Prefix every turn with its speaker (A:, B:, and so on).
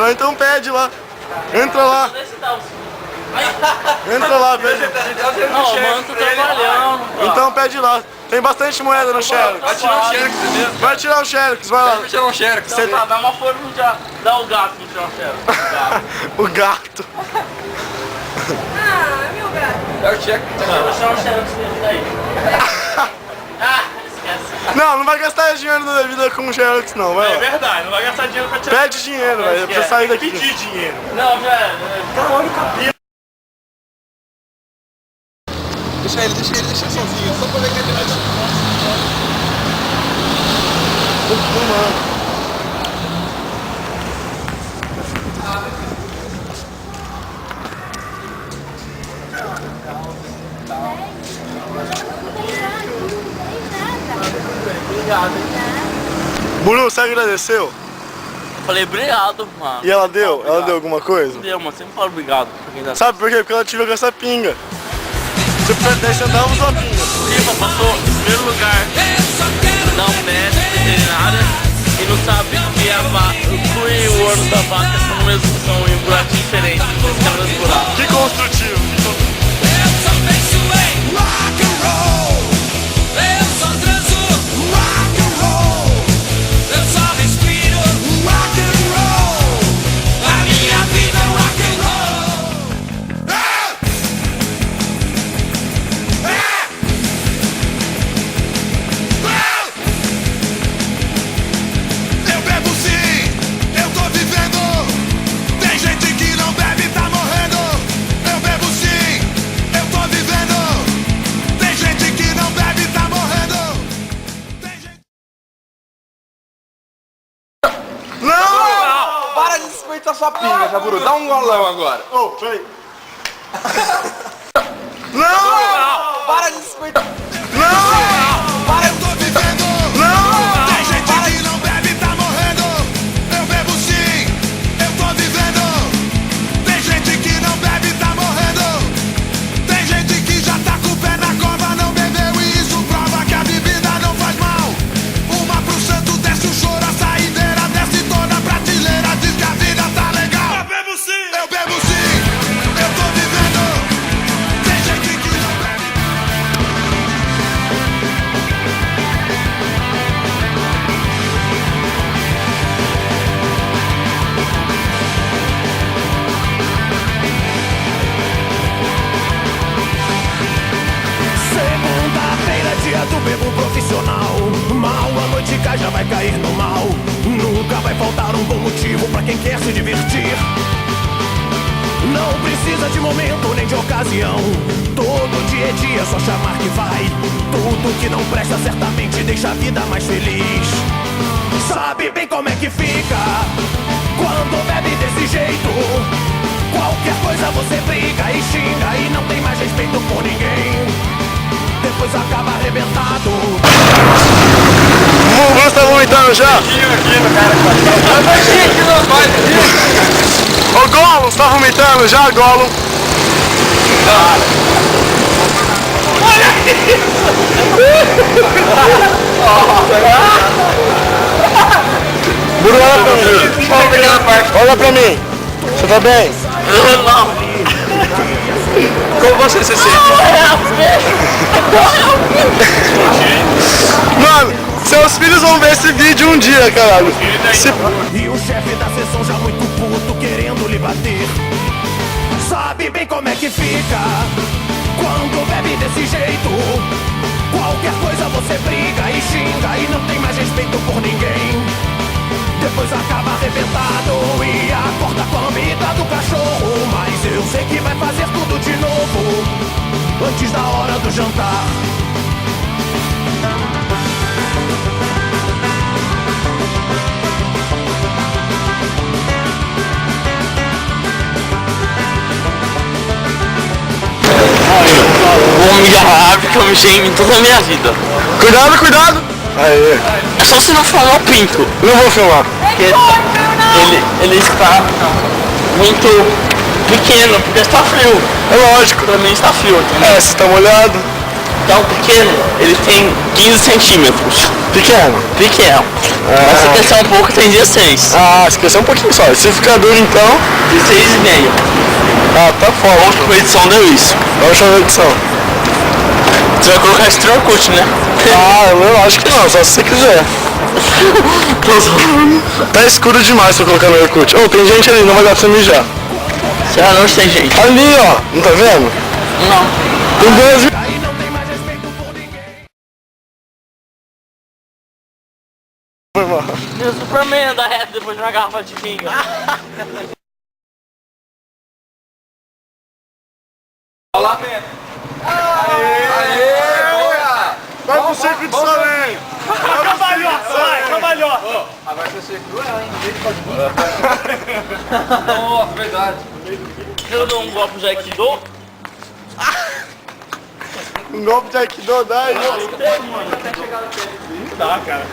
A: Não, então pede lá. Entra lá. Entra lá, pede.
B: Não, mano, tô trabalhando.
A: Então pede lá. Tem bastante moeda no Xerox.
C: Vai tirar o Xerox mesmo.
A: Vai tirar o Xerox, vai lá.
C: Vai tirar o Xerox.
B: Você tá, dá uma folha no dia. Dá o gato no tirar o Xerox.
A: O gato.
D: Ah, meu gato.
C: Dá o cheque.
B: Eu vou tirar o Xerox dele daí. Ah, esquece.
A: Não vai gastar dinheiro da vida com o Xerox não, vai
B: É
A: lá.
B: verdade, não vai gastar dinheiro pra tirar.
A: Pede dinheiro, velho, pra sair daqui.
B: Pedir dinheiro. Não, velho. Calma no cabelo.
C: Deixa ele sozinho, só pra ver que ele vai.
B: Obrigado.
A: Buru, você agradeceu?
B: Falei obrigado, mano.
A: E ela deu? Ela deu alguma coisa?
B: Deu, mano. Sempre fala obrigado. Pra quem dá.
A: Sabe por quê? Porque ela te viu com essa pinga. Você perde 10 centavos sua pinga.
B: Rifa passou em primeiro lugar da UNED veterinária e não sabe que a o cu e o órgão da vaca são o mesmo, são em buracos diferentes. Os caras buracos.
A: Que construtivo.
E: Eu só penso em rock and roll. Eu só transo rock and roll. Eu só respiro rock and roll. A minha vida é rock and roll. Eu bebo sim, eu tô vivendo. Tem gente que não bebe e tá morrendo. Eu bebo sim, eu tô vivendo. Tem gente que não bebe e tá morrendo. Tem gente...
A: Não!
C: Para de despeitar sua pinga, Jaburu. Dá um golão agora.
A: Ô, peraí. Não!
C: Para de despeitar.
A: Não!
C: Para
E: Eu tô vivendo.
A: Não!
E: Tem gente que não bebe e tá morrendo. Eu bebo sim, eu tô vivendo. Tem gente que não bebe e tá morrendo. Tem gente que já tá com o pé na cova, não bebeu e isso prova que a bebida não faz mal. Uma pro santo, desce o choro, a saideira, desce toda a prateleira, diz que a vida tá legal. Eu bebo sim, eu tô vivendo. Tem gente que não bebe. Segunda-feira, dia do bebo profissional. Mal a noite cá já vai cair no mal. Nunca vai faltar um bom motivo pra quem quer se divertir. Não precisa de momento nem de ocasião. Todo dia é dia, só chamar que vai. Tudo que não presta certamente deixa a vida mais feliz. Sabe bem como é que fica quando bebe desse jeito. Qualquer coisa você briga e xinga e não tem mais respeito por ninguém. Depois acaba arrebentado.
A: O Bruno tá vomitando já? Ô Gollum, você tá vomitando já, Gollum? Bruno, olha pra mim. Olha pra mim. Você tá bem?
B: Não.
C: Como você se sente?
A: Mano, seus filhos vão ver esse vídeo um dia, caralho.
E: E o chefe da sessão já muito puto querendo lhe bater. Sabe bem como é que fica quando bebe desse jeito. Qualquer coisa você briga e xinga e não tem mais respeito por ninguém. Depois acaba arrebentado e acorda com a lambida do cachorro. Mas eu sei que vai fazer tudo de novo antes da hora do jantar.
B: O homem de raiva que eu me geme em toda a minha vida.
A: Cuidado, cuidado. Aê.
B: É só você não filmar o pinto.
A: Não vou filmar.
B: Porque ele está muito pequeno, porque está frio.
A: É lógico.
B: Pra mim está frio, entendeu?
A: É, você tá molhado.
B: Então pequeno, ele tem 15 centímetros.
A: Pequeno.
B: Pequeno. Mas se crescer um pouco tem 16.
A: Ah, se crescer um pouquinho só. Se ficar duro então.
B: 16,5.
A: Ah, tá
B: A
A: forte.
B: última edição deu isso.
A: Vamos chamar a edição.
B: Você vai colocar esse Orkut, né?
A: Ah, eu acho que não, só se você quiser. Tá escuro demais pra colocar no Orkut. Ô, tem gente ali, não vai dar pra você mijar.
B: Será não tem gente?
A: Ali, ó. Não tá vendo?
B: Não.
A: Tem 2 mil.
E: Aí não tem mais respeito por ninguém.
A: Foi mal.
B: E o Superman anda reto depois de uma garrafa de vinho.
A: Vai pro Circo de Soleil.
C: Cambalhota, vai, cambalhota.
D: Agora você ser cruel, hein? Ninguém pode vir. Nossa, verdade.
B: Eu dou um golpe de Aikido.
A: Um golpe de Aikido, dá aí.
C: Tá, cara.